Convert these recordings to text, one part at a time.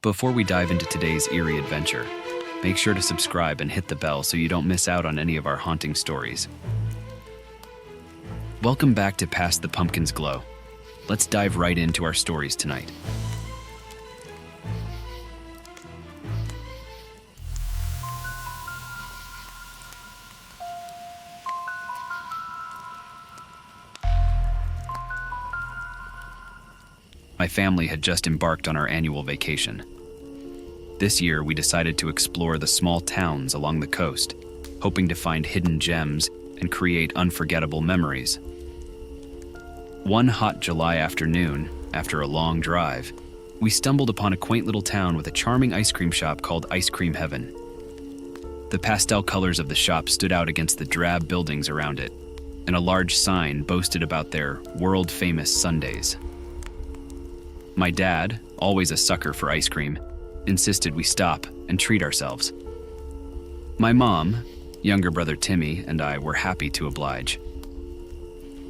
Before we dive into today's eerie adventure, make sure to subscribe and hit the bell so you don't miss out on any of our haunting stories. Welcome back to Past the Pumpkin's Glow. Let's dive right into our stories tonight. My family had just embarked on our annual vacation. This year, we decided to explore the small towns along the coast, hoping to find hidden gems and create unforgettable memories. One hot July afternoon, after a long drive, we stumbled upon a quaint little town with a charming ice cream shop called Ice Cream Heaven. The pastel colors of the shop stood out against the drab buildings around it, and a large sign boasted about their world-famous sundaes. My dad, always a sucker for ice cream, insisted we stop and treat ourselves. My mom, younger brother Timmy, and I were happy to oblige.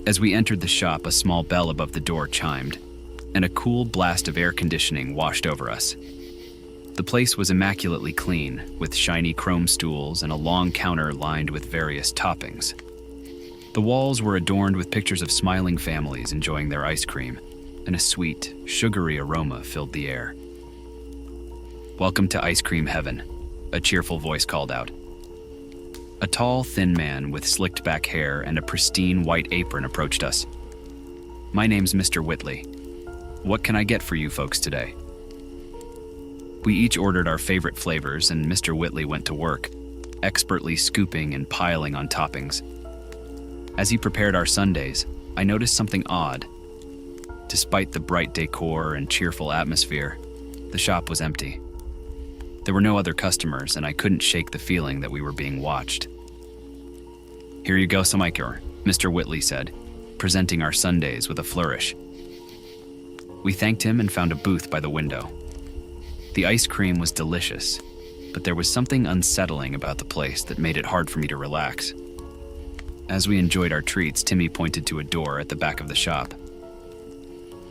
As we entered the shop, a small bell above the door chimed, and a cool blast of air conditioning washed over us. The place was immaculately clean, with shiny chrome stools and a long counter lined with various toppings. The walls were adorned with pictures of smiling families enjoying their ice cream, and a sweet, sugary aroma filled the air. "Welcome to Ice Cream Heaven," a cheerful voice called out. A tall, thin man with slicked back hair and a pristine white apron approached us. "My name's Mr. Whitley. What can I get for you folks today?" We each ordered our favorite flavors, and Mr. Whitley went to work, expertly scooping and piling on toppings. As he prepared our sundaes, I noticed something odd. Despite the bright decor and cheerful atmosphere, the shop was empty. There were no other customers, and I couldn't shake the feeling that we were being watched. "Here you go, some ice," Mr. Whitley said, presenting our sundaes with a flourish. We thanked him and found a booth by the window. The ice cream was delicious, but there was something unsettling about the place that made it hard for me to relax. As we enjoyed our treats, Timmy pointed to a door at the back of the shop.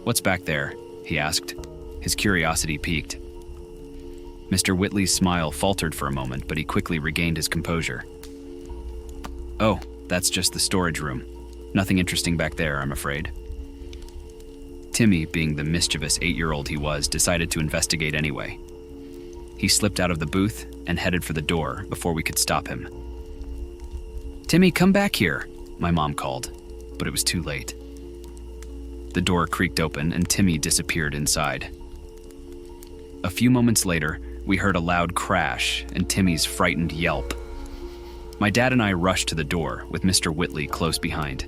"What's back there?" he asked, his curiosity piqued. Mr. Whitley's smile faltered for a moment, but he quickly regained his composure. "Oh, that's just the storage room. Nothing interesting back there, I'm afraid." Timmy, being the mischievous 8-year-old he was, decided to investigate anyway. He slipped out of the booth and headed for the door before we could stop him. "Timmy, come back here," my mom called, but it was too late. The door creaked open and Timmy disappeared inside. A few moments later, we heard a loud crash and Timmy's frightened yelp. My dad and I rushed to the door, with Mr. Whitley close behind.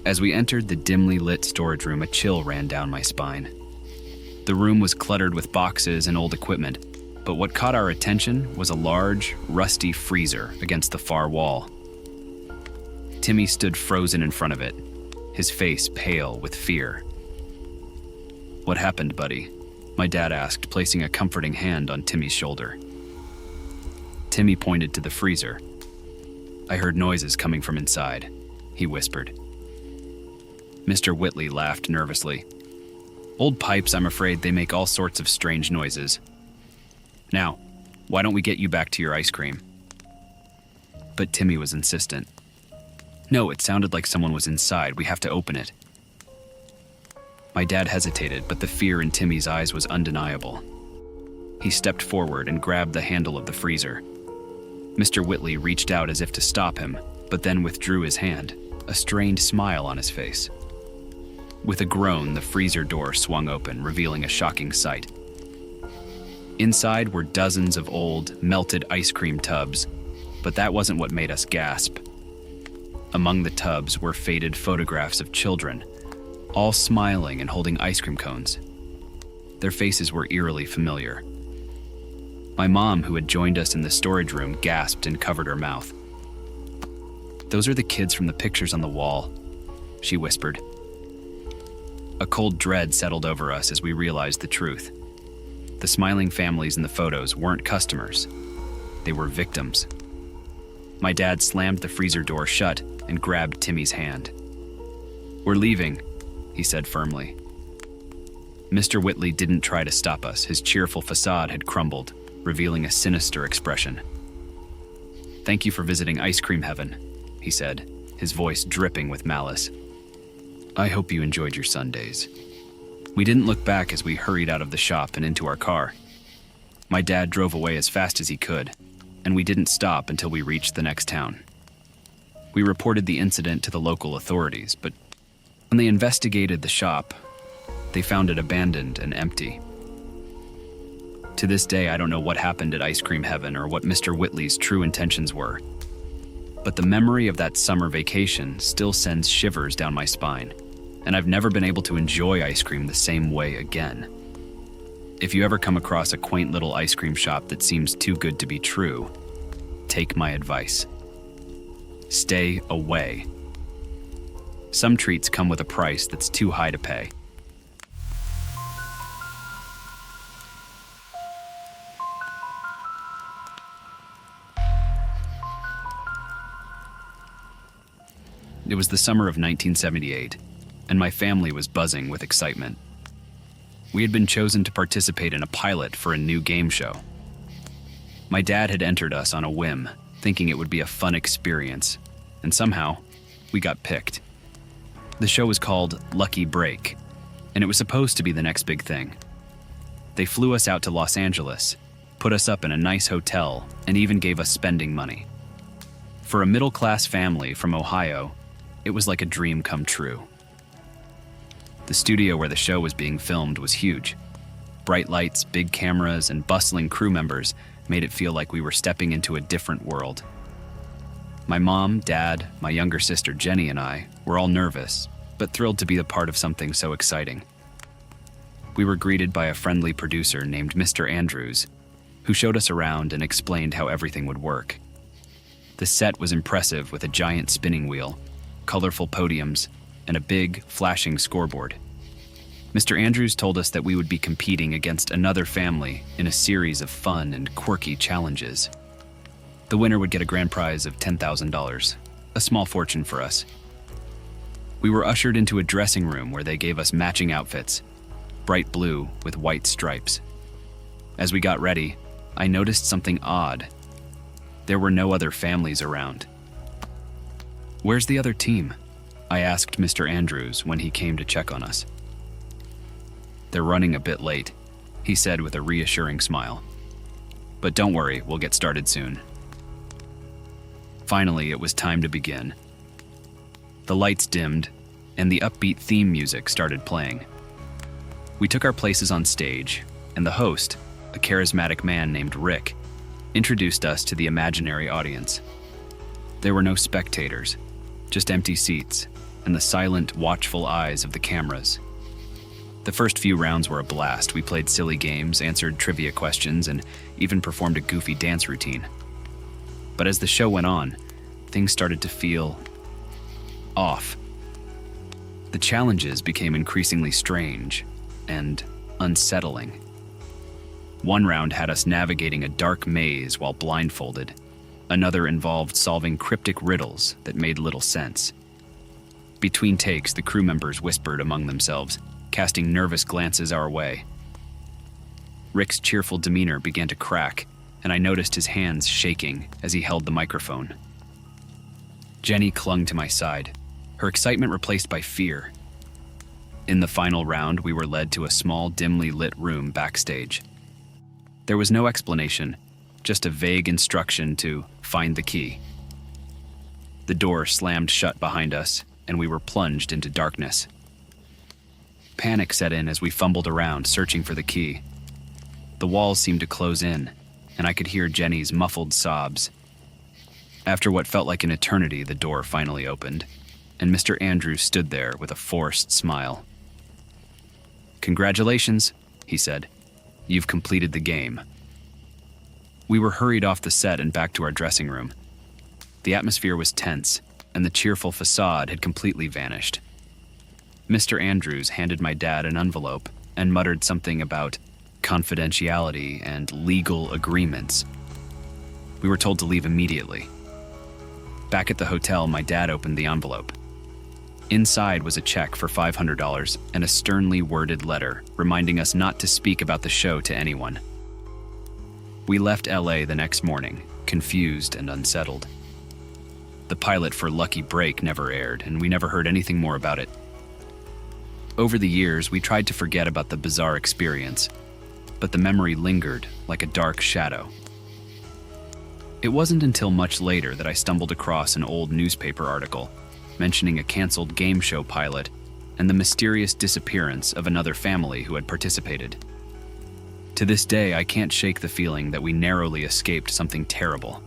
As we entered the dimly lit storage room, a chill ran down my spine. The room was cluttered with boxes and old equipment, but what caught our attention was a large, rusty freezer against the far wall. Timmy stood frozen in front of it, his face pale with fear. "What happened, buddy?" my dad asked, placing a comforting hand on Timmy's shoulder. Timmy pointed to the freezer. "I heard noises coming from inside," he whispered. Mr. Whitley laughed nervously. "Old pipes, I'm afraid they make all sorts of strange noises. Now, why don't we get you back to your ice cream?" But Timmy was insistent. "No, it sounded like someone was inside. We have to open it." My dad hesitated, but the fear in Timmy's eyes was undeniable. He stepped forward and grabbed the handle of the freezer. Mr. Whitley reached out as if to stop him, but then withdrew his hand, a strained smile on his face. With a groan, the freezer door swung open, revealing a shocking sight. Inside were dozens of old, melted ice cream tubs, but that wasn't what made us gasp. Among the tubs were faded photographs of children, all smiling and holding ice cream cones. Their faces were eerily familiar. My mom, who had joined us in the storage room, gasped and covered her mouth. "Those are the kids from the pictures on the wall," she whispered. A cold dread settled over us as we realized the truth. The smiling families in the photos weren't customers. They were victims. My dad slammed the freezer door shut and grabbed Timmy's hand. "We're leaving," he said firmly. Mr. Whitley didn't try to stop us. His cheerful facade had crumbled, revealing a sinister expression. "Thank you for visiting Ice Cream Heaven," he said, his voice dripping with malice. "I hope you enjoyed your Sundays." We didn't look back as we hurried out of the shop and into our car. My dad drove away as fast as he could, and we didn't stop until we reached the next town. We reported the incident to the local authorities, but when they investigated the shop, they found it abandoned and empty. To this day, I don't know what happened at Ice Cream Heaven or what Mr. Whitley's true intentions were, but the memory of that summer vacation still sends shivers down my spine, and I've never been able to enjoy ice cream the same way again. If you ever come across a quaint little ice cream shop that seems too good to be true, take my advice. Stay away. Some treats come with a price that's too high to pay. It was the summer of 1978, and my family was buzzing with excitement. We had been chosen to participate in a pilot for a new game show. My dad had entered us on a whim, thinking it would be a fun experience, and somehow, we got picked. The show was called Lucky Break, and it was supposed to be the next big thing. They flew us out to Los Angeles, put us up in a nice hotel, and even gave us spending money. For a middle-class family from Ohio, it was like a dream come true. The studio where the show was being filmed was huge. Bright lights, big cameras, and bustling crew members made it feel like we were stepping into a different world. My mom, dad, my younger sister Jenny, and I were all nervous, but thrilled to be a part of something so exciting. We were greeted by a friendly producer named Mr. Andrews, who showed us around and explained how everything would work. The set was impressive with a giant spinning wheel, colorful podiums, and a big, flashing scoreboard. Mr. Andrews told us that we would be competing against another family in a series of fun and quirky challenges. The winner would get a grand prize of $10,000, a small fortune for us. We were ushered into a dressing room where they gave us matching outfits, bright blue with white stripes. As we got ready, I noticed something odd. There were no other families around. "Where's the other team?" I asked Mr. Andrews when he came to check on us. "They're running a bit late," he said with a reassuring smile. "But don't worry, we'll get started soon." Finally, it was time to begin. The lights dimmed, and the upbeat theme music started playing. We took our places on stage, and the host, a charismatic man named Rick, introduced us to the imaginary audience. There were no spectators, just empty seats, and the silent, watchful eyes of the cameras. The first few rounds were a blast. We played silly games, answered trivia questions, and even performed a goofy dance routine. But as the show went on, things started to feel off. The challenges became increasingly strange and unsettling. One round had us navigating a dark maze while blindfolded. Another involved solving cryptic riddles that made little sense. Between takes, the crew members whispered among themselves, casting nervous glances our way. Rick's cheerful demeanor began to crack, and I noticed his hands shaking as he held the microphone. Jenny clung to my side, her excitement replaced by fear. In the final round, we were led to a small, dimly lit room backstage. There was no explanation, just a vague instruction to find the key. The door slammed shut behind us, and we were plunged into darkness. Panic set in as we fumbled around, searching for the key. The walls seemed to close in, and I could hear Jenny's muffled sobs. After what felt like an eternity, the door finally opened, and Mr. Andrews stood there with a forced smile. "Congratulations," he said. "You've completed the game." We were hurried off the set and back to our dressing room. The atmosphere was tense, and the cheerful facade had completely vanished. Mr. Andrews handed my dad an envelope and muttered something about confidentiality and legal agreements. We were told to leave immediately. Back at the hotel, my dad opened the envelope. Inside was a check for $500 and a sternly worded letter reminding us not to speak about the show to anyone. We left LA the next morning, confused and unsettled. The pilot for Lucky Break never aired, and we never heard anything more about it. Over the years, we tried to forget about the bizarre experience, but the memory lingered like a dark shadow. It wasn't until much later that I stumbled across an old newspaper article mentioning a canceled game show pilot and the mysterious disappearance of another family who had participated. To this day, I can't shake the feeling that we narrowly escaped something terrible.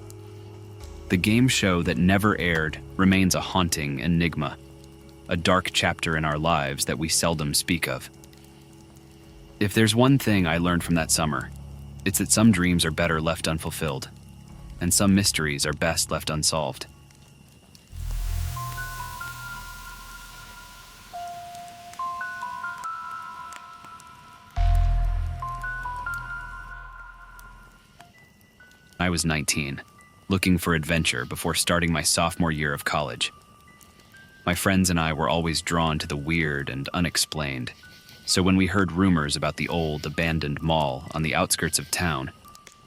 The game show that never aired remains a haunting enigma, a dark chapter in our lives that we seldom speak of. If there's one thing I learned from that summer, it's that some dreams are better left unfulfilled, and some mysteries are best left unsolved. I was 19, looking for adventure before starting my sophomore year of college. My friends and I were always drawn to the weird and unexplained, so when we heard rumors about the old, abandoned mall on the outskirts of town,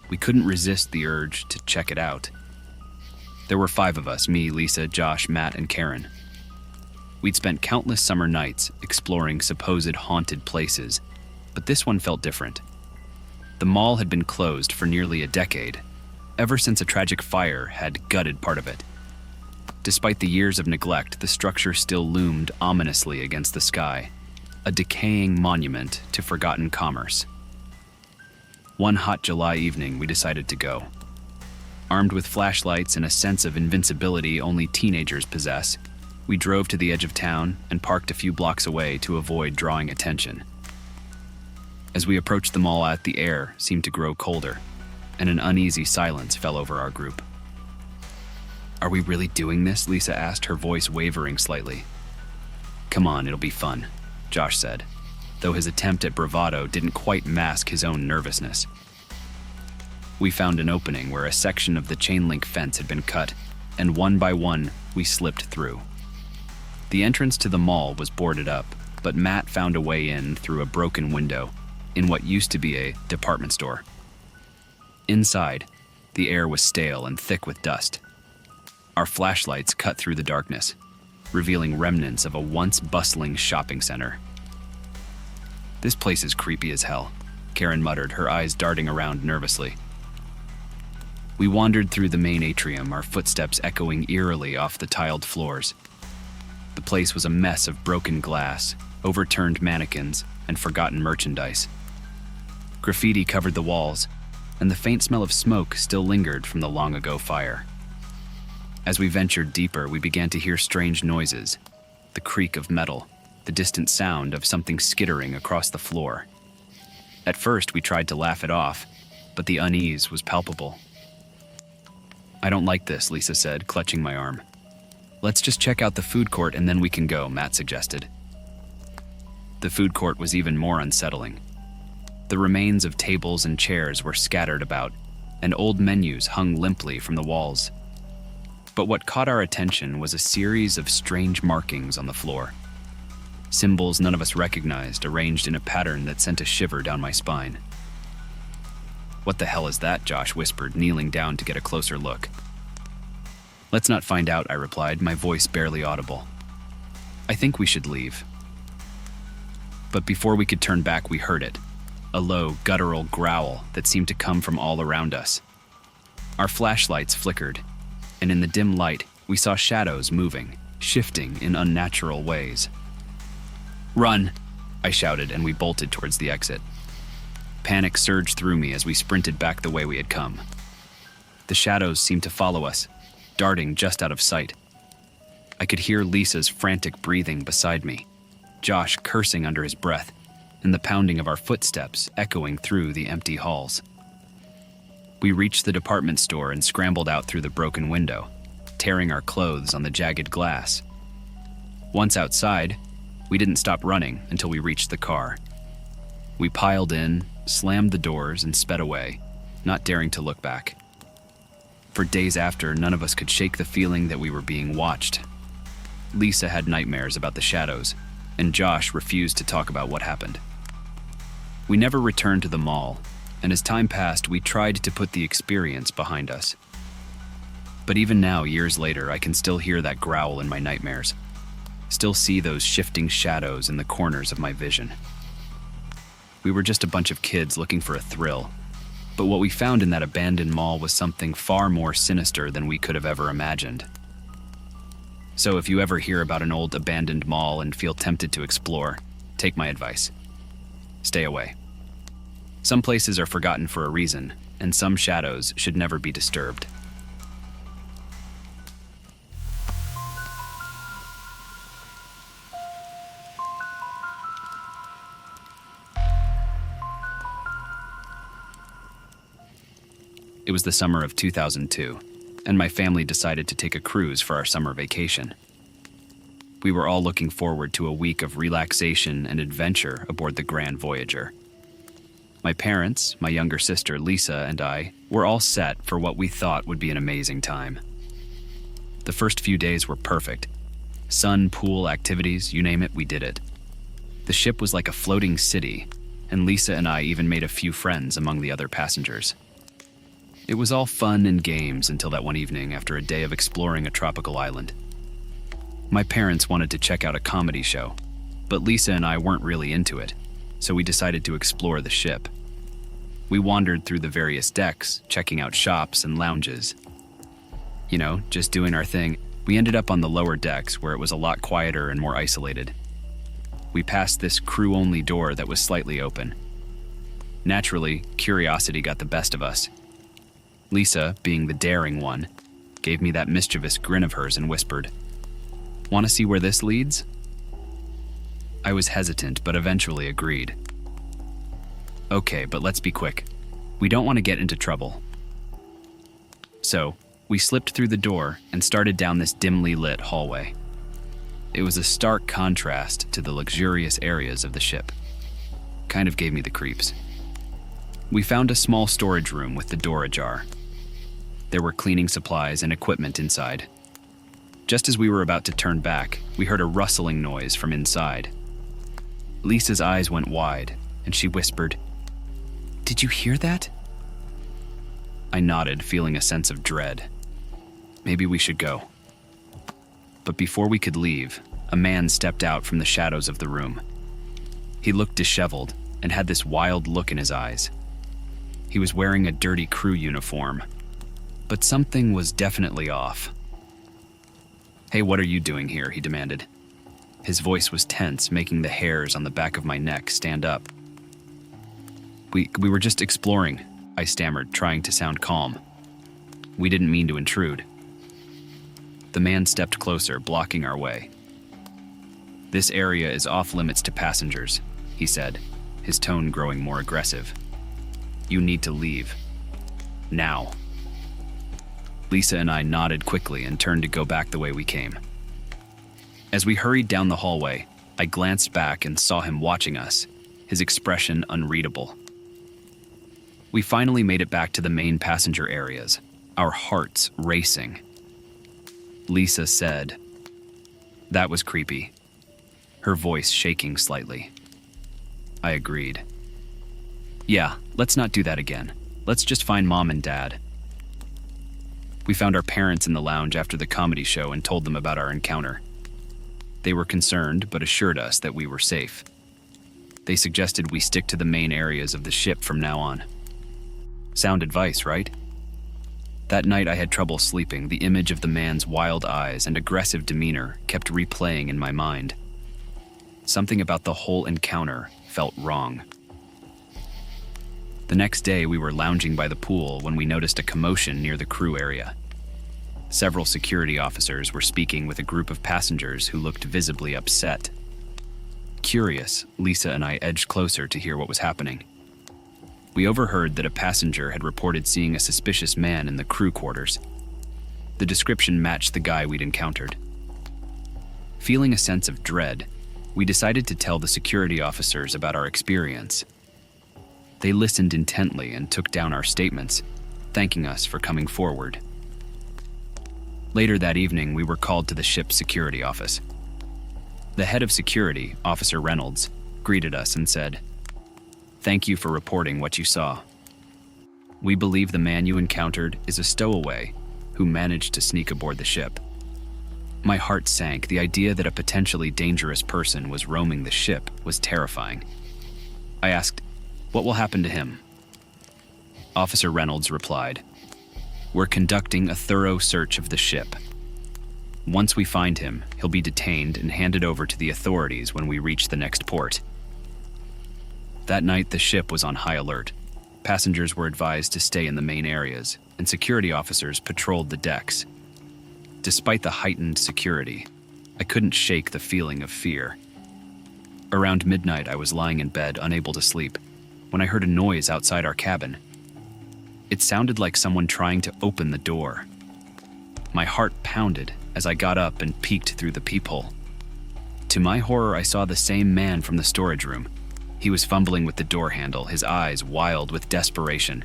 we couldn't resist the urge to check it out. There were 5 of us, me, Lisa, Josh, Matt, and Karen. We'd spent countless summer nights exploring supposed haunted places, but this one felt different. The mall had been closed for nearly a decade, ever since a tragic fire had gutted part of it. Despite the years of neglect, the structure still loomed ominously against the sky, a decaying monument to forgotten commerce. One hot July evening, we decided to go. Armed with flashlights and a sense of invincibility only teenagers possess, we drove to the edge of town and parked a few blocks away to avoid drawing attention. As we approached the mall, the air seemed to grow colder, and an uneasy silence fell over our group. "Are we really doing this?" Lisa asked, her voice wavering slightly. "Come on, it'll be fun," Josh said, though his attempt at bravado didn't quite mask his own nervousness. We found an opening where a section of the chain-link fence had been cut, and one by one, we slipped through. The entrance to the mall was boarded up, but Matt found a way in through a broken window in what used to be a department store. Inside, the air was stale and thick with dust. Our flashlights cut through the darkness, revealing remnants of a once bustling shopping center. "This place is creepy as hell," Karen muttered, her eyes darting around nervously. We wandered through the main atrium, our footsteps echoing eerily off the tiled floors. The place was a mess of broken glass, overturned mannequins, and forgotten merchandise. Graffiti covered the walls, and the faint smell of smoke still lingered from the long-ago fire. As we ventured deeper, we began to hear strange noises, the creak of metal, the distant sound of something skittering across the floor. At first, we tried to laugh it off, but the unease was palpable. "I don't like this," Lisa said, clutching my arm. "Let's just check out the food court and then we can go," Matt suggested. The food court was even more unsettling. The remains of tables and chairs were scattered about, and old menus hung limply from the walls. But what caught our attention was a series of strange markings on the floor. Symbols none of us recognized, arranged in a pattern that sent a shiver down my spine. "What the hell is that?" Josh whispered, kneeling down to get a closer look. "Let's not find out," I replied, my voice barely audible. "I think we should leave." But before we could turn back, we heard it. A low, guttural growl that seemed to come from all around us. Our flashlights flickered, and in the dim light, we saw shadows moving, shifting in unnatural ways. "Run!" I shouted, and we bolted towards the exit. Panic surged through me as we sprinted back the way we had come. The shadows seemed to follow us, darting just out of sight. I could hear Lisa's frantic breathing beside me, Josh cursing under his breath, and the pounding of our footsteps echoing through the empty halls. We reached the department store and scrambled out through the broken window, tearing our clothes on the jagged glass. Once outside, we didn't stop running until we reached the car. We piled in, slammed the doors, and sped away, not daring to look back. For days after, none of us could shake the feeling that we were being watched. Lisa had nightmares about the shadows, and Josh refused to talk about what happened. We never returned to the mall, and as time passed, we tried to put the experience behind us. But even now, years later, I can still hear that growl in my nightmares. Still see those shifting shadows in the corners of my vision. We were just a bunch of kids looking for a thrill, but what we found in that abandoned mall was something far more sinister than we could have ever imagined. So if you ever hear about an old abandoned mall and feel tempted to explore, take my advice. Stay away. Some places are forgotten for a reason, and some shadows should never be disturbed. It was the summer of 2002, and my family decided to take a cruise for our summer vacation. We were all looking forward to a week of relaxation and adventure aboard the Grand Voyager. My parents, my younger sister Lisa, and I were all set for what we thought would be an amazing time. The first few days were perfect. Sun, pool, activities, you name it, we did it. The ship was like a floating city, and Lisa and I even made a few friends among the other passengers. It was all fun and games until that one evening after a day of exploring a tropical island. My parents wanted to check out a comedy show, but Lisa and I weren't really into it, so we decided to explore the ship. We wandered through the various decks, checking out shops and lounges. You know, just doing our thing. We ended up on the lower decks where it was a lot quieter and more isolated. We passed this crew-only door that was slightly open. Naturally, curiosity got the best of us. Lisa, being the daring one, gave me that mischievous grin of hers and whispered, "Want to see where this leads?" I was hesitant, but eventually agreed. Okay, but let's be quick. We don't want to get into trouble. So, we slipped through the door and started down this dimly lit hallway. It was a stark contrast to the luxurious areas of the ship. Kind of gave me the creeps. We found a small storage room with the door ajar. There were cleaning supplies and equipment inside. Just as we were about to turn back, we heard a rustling noise from inside. Lisa's eyes went wide, and she whispered, "Did you hear that?" I nodded, feeling a sense of dread. Maybe we should go. But before we could leave, a man stepped out from the shadows of the room. He looked disheveled and had this wild look in his eyes. He was wearing a dirty crew uniform, but something was definitely off. "Hey, what are you doing here?" he demanded. His voice was tense, making the hairs on the back of my neck stand up. We were just exploring," I stammered, trying to sound calm. "We didn't mean to intrude." The man stepped closer, blocking our way. "This area is off limits to passengers," he said, his tone growing more aggressive. "You need to leave. Now." Lisa and I nodded quickly and turned to go back the way we came. As we hurried down the hallway, I glanced back and saw him watching us, his expression unreadable. We finally made it back to the main passenger areas, our hearts racing. Lisa said, "That was creepy," her voice shaking slightly. I agreed. "Yeah, let's not do that again. Let's just find Mom and Dad." We found our parents in the lounge after the comedy show and told them about our encounter. They were concerned, but assured us that we were safe. They suggested we stick to the main areas of the ship from now on. Sound advice, right? That night I had trouble sleeping. The image of the man's wild eyes and aggressive demeanor kept replaying in my mind. Something about the whole encounter felt wrong. The next day, we were lounging by the pool when we noticed a commotion near the crew area. Several security officers were speaking with a group of passengers who looked visibly upset. Curious, Lisa and I edged closer to hear what was happening. We overheard that a passenger had reported seeing a suspicious man in the crew quarters. The description matched the guy we'd encountered. Feeling a sense of dread, we decided to tell the security officers about our experience. They listened intently and took down our statements, thanking us for coming forward. Later that evening, we were called to the ship's security office. The head of security, Officer Reynolds, greeted us and said, "Thank you for reporting what you saw. We believe the man you encountered is a stowaway who managed to sneak aboard the ship." My heart sank. The idea that a potentially dangerous person was roaming the ship was terrifying. I asked, "What will happen to him?" Officer Reynolds replied, "We're conducting a thorough search of the ship. Once we find him, he'll be detained and handed over to the authorities when we reach the next port." That night, the ship was on high alert. Passengers were advised to stay in the main areas, and security officers patrolled the decks. Despite the heightened security, I couldn't shake the feeling of fear. Around midnight, I was lying in bed, unable to sleep, when I heard a noise outside our cabin. It sounded like someone trying to open the door. My heart pounded as I got up and peeked through the peephole. To my horror, I saw the same man from the storage room. He was fumbling with the door handle, his eyes wild with desperation.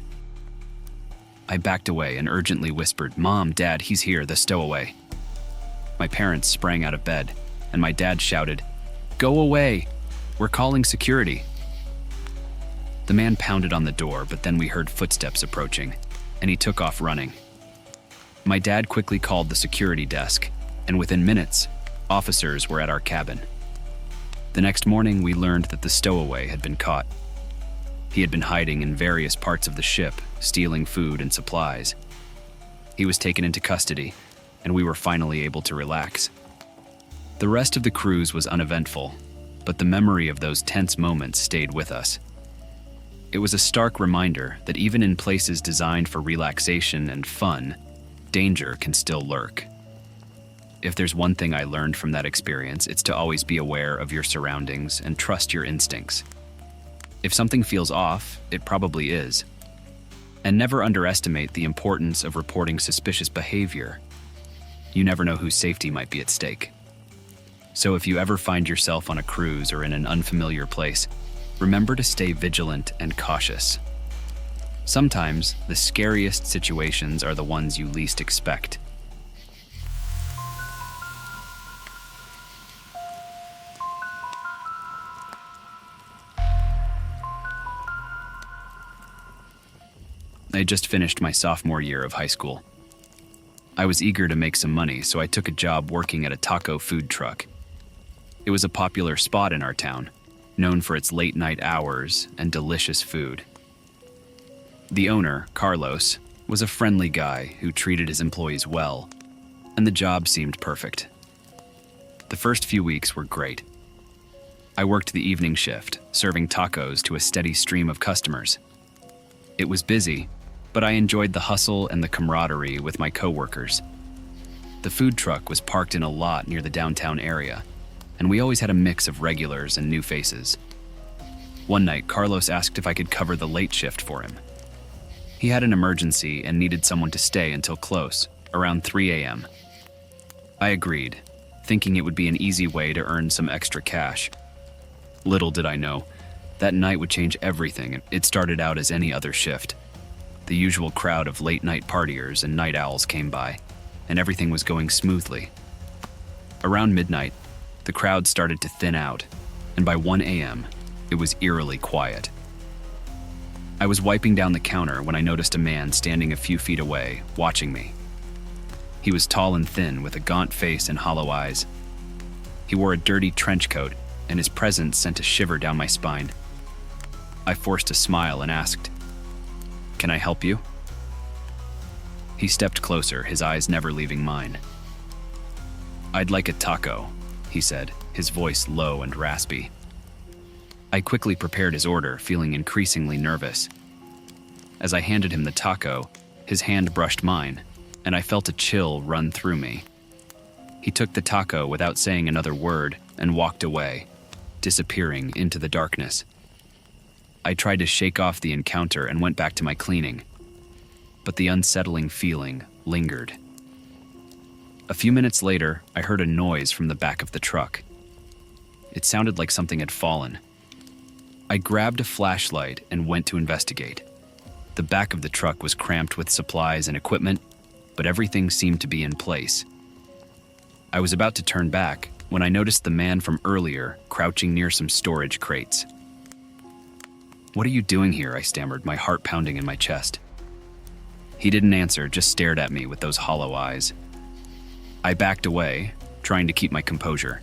I backed away and urgently whispered, "Mom, Dad, he's here, the stowaway." My parents sprang out of bed, and my dad shouted, "Go away! We're calling security." The man pounded on the door, but then we heard footsteps approaching, and he took off running. My dad quickly called the security desk, and within minutes, officers were at our cabin. The next morning, we learned that the stowaway had been caught. He had been hiding in various parts of the ship, stealing food and supplies. He was taken into custody, and we were finally able to relax. The rest of the cruise was uneventful, but the memory of those tense moments stayed with us. It was a stark reminder that even in places designed for relaxation and fun, danger can still lurk. If there's one thing I learned from that experience, it's to always be aware of your surroundings and trust your instincts. If something feels off, it probably is. And never underestimate the importance of reporting suspicious behavior. You never know whose safety might be at stake. So if you ever find yourself on a cruise or in an unfamiliar place, remember to stay vigilant and cautious. Sometimes, the scariest situations are the ones you least expect. I had just finished my sophomore year of high school. I was eager to make some money, so I took a job working at a taco food truck. It was a popular spot in our town, known for its late-night hours and delicious food. The owner, Carlos, was a friendly guy who treated his employees well, and the job seemed perfect. The first few weeks were great. I worked the evening shift, serving tacos to a steady stream of customers. It was busy, but I enjoyed the hustle and the camaraderie with my coworkers. The food truck was parked in a lot near the downtown area, and we always had a mix of regulars and new faces. One night, Carlos asked if I could cover the late shift for him. He had an emergency and needed someone to stay until close, around 3 a.m. I agreed, thinking it would be an easy way to earn some extra cash. Little did I know, that night would change everything. It started out as any other shift. The usual crowd of late-night partiers and night owls came by, and everything was going smoothly. Around midnight, the crowd started to thin out, and by 1 a.m., it was eerily quiet. I was wiping down the counter when I noticed a man standing a few feet away, watching me. He was tall and thin, with a gaunt face and hollow eyes. He wore a dirty trench coat, and his presence sent a shiver down my spine. I forced a smile and asked, "Can I help you?" He stepped closer, his eyes never leaving mine. "I'd like a taco," he said, his voice low and raspy. I quickly prepared his order, feeling increasingly nervous. As I handed him the taco, his hand brushed mine, and I felt a chill run through me. He took the taco without saying another word and walked away, disappearing into the darkness. I tried to shake off the encounter and went back to my cleaning, but the unsettling feeling lingered. A few minutes later, I heard a noise from the back of the truck. It sounded like something had fallen. I grabbed a flashlight and went to investigate. The back of the truck was cramped with supplies and equipment, but everything seemed to be in place. I was about to turn back when I noticed the man from earlier crouching near some storage crates. "What are you doing here?" I stammered, my heart pounding in my chest. He didn't answer, just stared at me with those hollow eyes. I backed away, trying to keep my composure.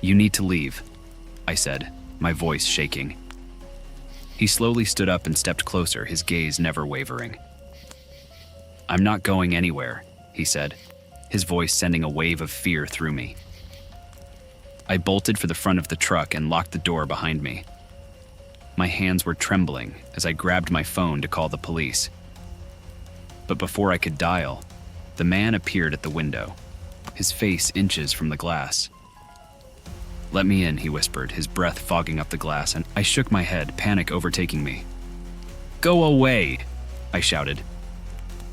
"You need to leave," I said, my voice shaking. He slowly stood up and stepped closer, his gaze never wavering. "I'm not going anywhere," he said, his voice sending a wave of fear through me. I bolted for the front of the truck and locked the door behind me. My hands were trembling as I grabbed my phone to call the police. But before I could dial, the man appeared at the window, his face inches from the glass. "Let me in," he whispered, his breath fogging up the glass, and I shook my head, panic overtaking me. "Go away!" I shouted.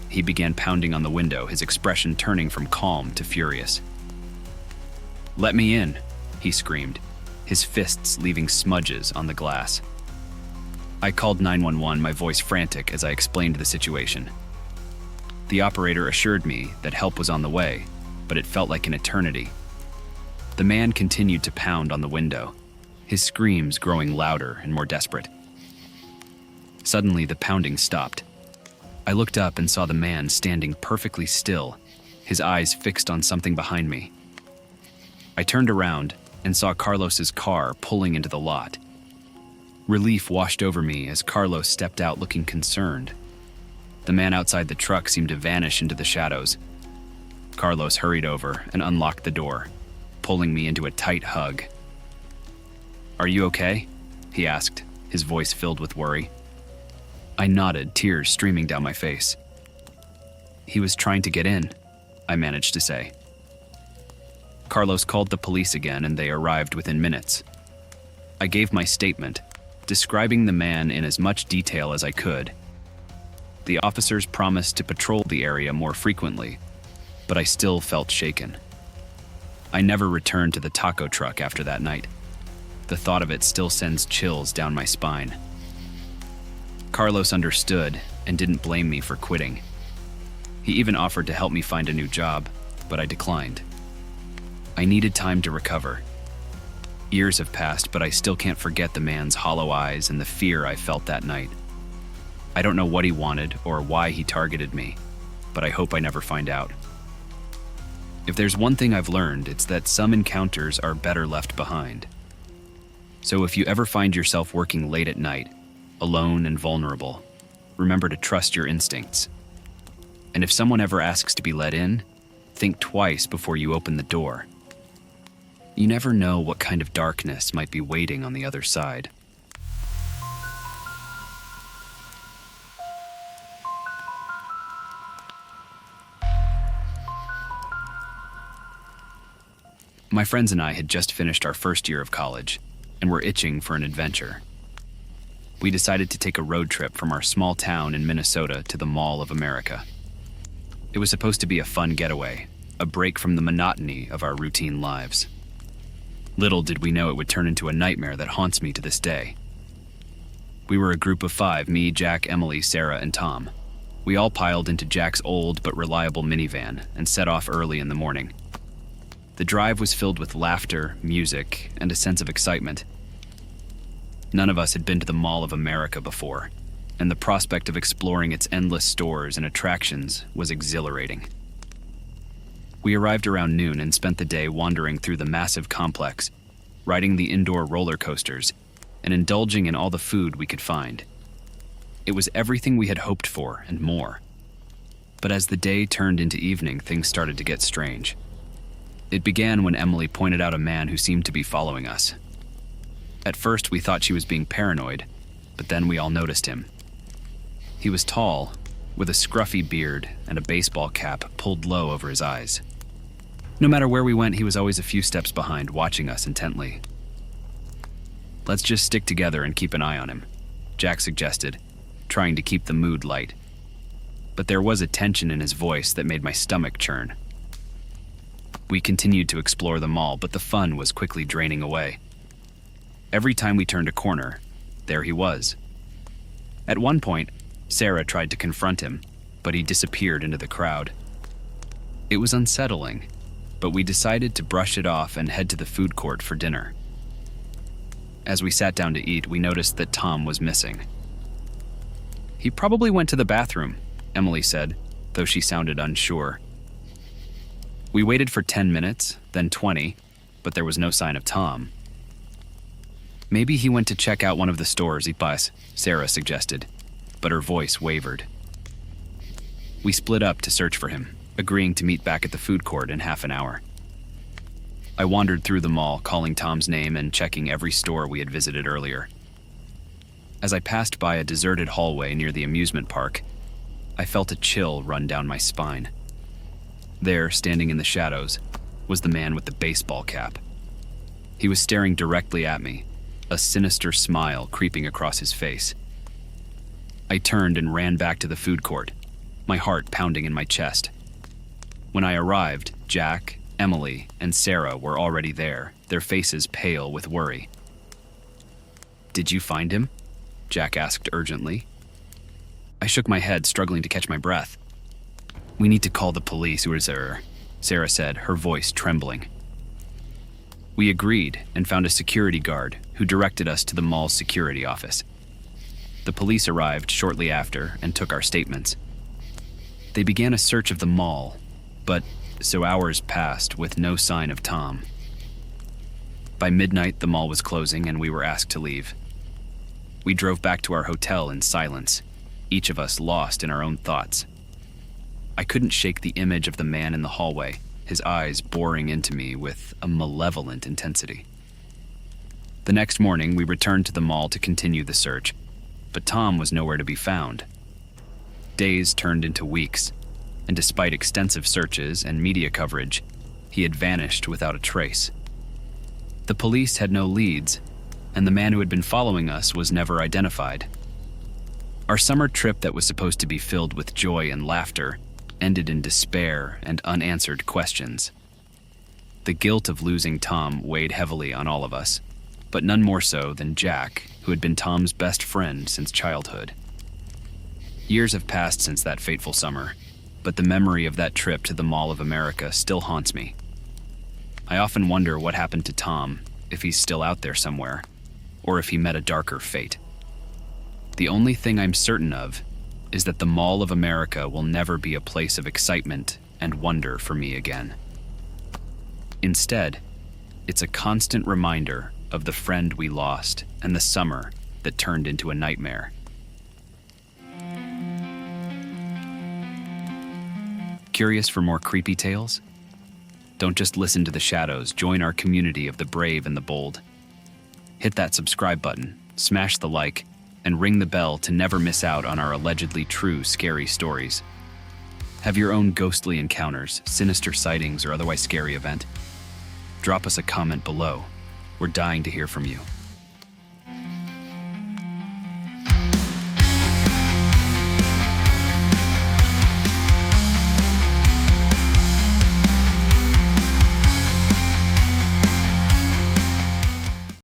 He began pounding on the window, his expression turning from calm to furious. "Let me in," he screamed, his fists leaving smudges on the glass. I called 911, my voice frantic as I explained the situation. The operator assured me that help was on the way, but it felt like an eternity. The man continued to pound on the window, his screams growing louder and more desperate. Suddenly, the pounding stopped. I looked up and saw the man standing perfectly still, his eyes fixed on something behind me. I turned around and saw Carlos's car pulling into the lot. Relief washed over me as Carlos stepped out looking concerned. The man outside the truck seemed to vanish into the shadows. Carlos hurried over and unlocked the door, pulling me into a tight hug. "Are you okay?" he asked, his voice filled with worry. I nodded, tears streaming down my face. "He was trying to get in," I managed to say. Carlos called the police again, and they arrived within minutes. I gave my statement, describing the man in as much detail as I could. The officers promised to patrol the area more frequently, but I still felt shaken. I never returned to the taco truck after that night. The thought of it still sends chills down my spine. Carlos understood and didn't blame me for quitting. He even offered to help me find a new job, but I declined. I needed time to recover. Years have passed, but I still can't forget the man's hollow eyes and the fear I felt that night. I don't know what he wanted or why he targeted me, but I hope I never find out. If there's one thing I've learned, it's that some encounters are better left behind. So if you ever find yourself working late at night, alone and vulnerable, remember to trust your instincts. And if someone ever asks to be let in, think twice before you open the door. You never know what kind of darkness might be waiting on the other side. My friends and I had just finished our first year of college and were itching for an adventure. We decided to take a road trip from our small town in Minnesota to the Mall of America. It was supposed to be a fun getaway, a break from the monotony of our routine lives. Little did we know it would turn into a nightmare that haunts me to this day. We were a group of 5, me, Jack, Emily, Sarah, and Tom. We all piled into Jack's old but reliable minivan and set off early in the morning. The drive was filled with laughter, music, and a sense of excitement. None of us had been to the Mall of America before, and the prospect of exploring its endless stores and attractions was exhilarating. We arrived around noon and spent the day wandering through the massive complex, riding the indoor roller coasters, and indulging in all the food we could find. It was everything we had hoped for and more. But as the day turned into evening, things started to get strange. It began when Emily pointed out a man who seemed to be following us. At first, we thought she was being paranoid, but then we all noticed him. He was tall, with a scruffy beard and a baseball cap pulled low over his eyes. No matter where we went, he was always a few steps behind, watching us intently. "Let's just stick together and keep an eye on him," Jack suggested, trying to keep the mood light. But there was a tension in his voice that made my stomach churn. We continued to explore the mall, but the fun was quickly draining away. Every time we turned a corner, there he was. At one point, Sarah tried to confront him, but he disappeared into the crowd. It was unsettling, but we decided to brush it off and head to the food court for dinner. As we sat down to eat, we noticed that Tom was missing. "He probably went to the bathroom," Emily said, though she sounded unsure. We waited for 10 minutes, then 20, but there was no sign of Tom. "Maybe he went to check out one of the stores, Ipas," Sarah suggested, but her voice wavered. We split up to search for him, agreeing to meet back at the food court in half an hour. I wandered through the mall, calling Tom's name and checking every store we had visited earlier. As I passed by a deserted hallway near the amusement park, I felt a chill run down my spine. There, standing in the shadows, was the man with the baseball cap. He was staring directly at me, a sinister smile creeping across his face. I turned and ran back to the food court, my heart pounding in my chest. When I arrived, Jack, Emily, and Sarah were already there, their faces pale with worry. "Did you find him?" Jack asked urgently. I shook my head, struggling to catch my breath. "We need to call the police, Sarah said, her voice trembling. We agreed and found a security guard who directed us to the mall's security office. The police arrived shortly after and took our statements. They began a search of the mall, but so hours passed with no sign of Tom. By midnight, the mall was closing and we were asked to leave. We drove back to our hotel in silence, each of us lost in our own thoughts. I couldn't shake the image of the man in the hallway, his eyes boring into me with a malevolent intensity. The next morning, we returned to the mall to continue the search, but Tom was nowhere to be found. Days turned into weeks, and despite extensive searches and media coverage, he had vanished without a trace. The police had no leads, and the man who had been following us was never identified. Our summer trip that was supposed to be filled with joy and laughter ended in despair and unanswered questions. The guilt of losing Tom weighed heavily on all of us, but none more so than Jack, who had been Tom's best friend since childhood. Years have passed since that fateful summer, but the memory of that trip to the Mall of America still haunts me. I often wonder what happened to Tom, if he's still out there somewhere, or if he met a darker fate. The only thing I'm certain of is that the Mall of America will never be a place of excitement and wonder for me again. Instead, it's a constant reminder of the friend we lost and the summer that turned into a nightmare. Curious for more creepy tales? Don't just listen to the shadows, join our community of the brave and the bold. Hit that subscribe button, smash the like, and ring the bell to never miss out on our allegedly true scary stories. Have your own ghostly encounters, sinister sightings, or otherwise scary event? Drop us a comment below. We're dying to hear from you.